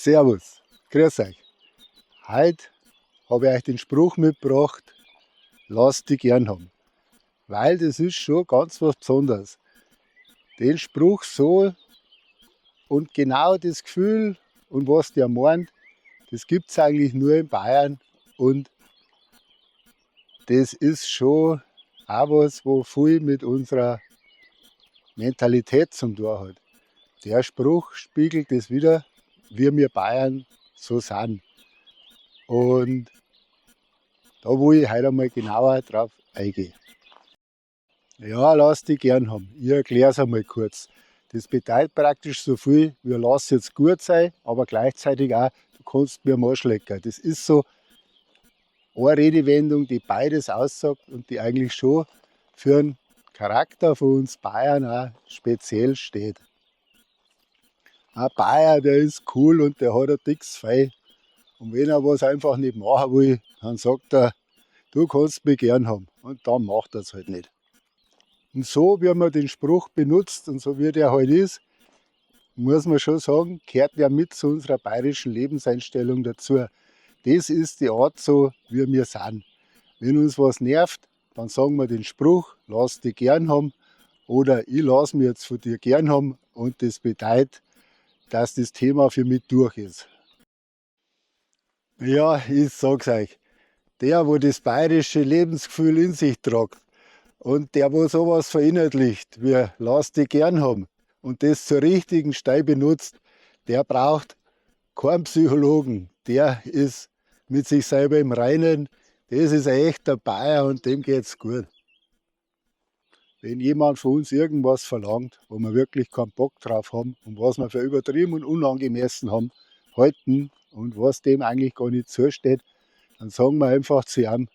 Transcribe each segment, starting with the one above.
Servus, grüß euch. Heute habe ich euch den Spruch mitgebracht, lasst die gern haben. Weil das ist schon ganz was Besonderes. Den Spruch so und genau das Gefühl und was der meint, das gibt es eigentlich nur in Bayern. Und das ist schon auch was, wo viel mit unserer Mentalität zu tun hat. Der Spruch spiegelt das wieder, wie wir Bayern so sind. Und da will ich heute einmal genauer drauf eingehen. Ja, lass dich gern haben. Ich erkläre es einmal kurz. Das bedeutet praktisch so viel, wie lass jetzt gut sein, aber gleichzeitig auch, du kannst mir am Arsch lecken. Das ist so eine Redewendung, die beides aussagt und die eigentlich schon für den Charakter von uns Bayern auch speziell steht. Ein Bayer, der ist cool und der hat ein dickes Fell. Und wenn er was einfach nicht machen will, dann sagt er, du kannst mich gern haben. Und dann macht er es halt nicht. Und so, wie man den Spruch benutzt und so wie der halt ist, muss man schon sagen, gehört der mit zu unserer bayerischen Lebenseinstellung dazu. Das ist die Art so, wie wir sind. Wenn uns was nervt, dann sagen wir den Spruch, lass dich gern haben oder ich lass mich jetzt von dir gern haben und das bedeutet, dass das Thema für mich durch ist. Ja, ich sag's euch, der, wo das bayerische Lebensgefühl in sich tragt und der, wo sowas verinnerlicht, wie lass dich gern haben und das zur richtigen Zeit benutzt, der braucht keinen Psychologen. Der ist mit sich selber im Reinen. Das ist ein echter Bayer und dem geht's gut. Wenn jemand von uns irgendwas verlangt, wo wir wirklich keinen Bock drauf haben und was wir für übertrieben und unangemessen haben, halten und was dem eigentlich gar nicht zusteht, dann sagen wir einfach zu ihm,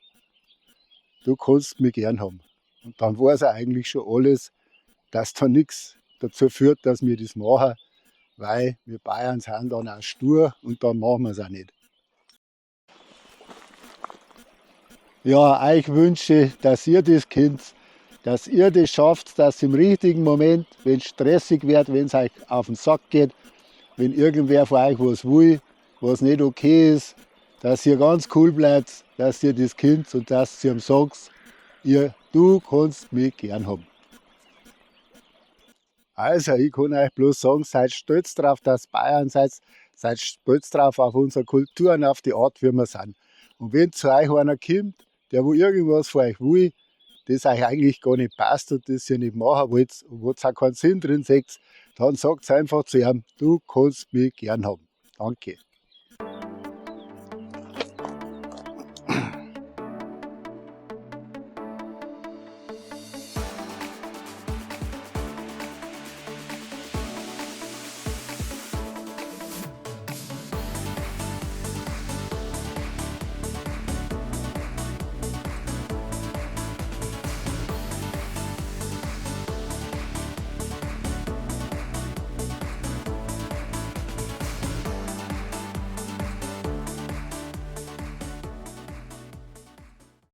du kannst mich gern haben. Und dann weiß er eigentlich schon alles, dass da nichts dazu führt, dass wir das machen, weil wir Bayern sind dann auch stur und dann machen wir es auch nicht. Ja, euch wünsche, dass ihr das kennt, dass ihr das schafft, dass im richtigen Moment, wenn es stressig wird, wenn es euch auf den Sack geht, wenn irgendwer von euch was will, was nicht okay ist, dass ihr ganz cool bleibt, dass ihr das kennt und dass ihr ihm sagt, du kannst mich gern haben. Also, ich kann euch bloß sagen, seid stolz drauf, dass ihr Bayern seid, seid stolz drauf auf unsere Kultur und auf die Art, wie wir sind. Und wenn zu euch einer kommt, der wo irgendwas von euch will, das euch eigentlich gar nicht passt und das ihr nicht machen wollt und wo ihr auch keinen Sinn drin seht, dann sagt einfach zu ihm, du kannst mich gern haben. Danke.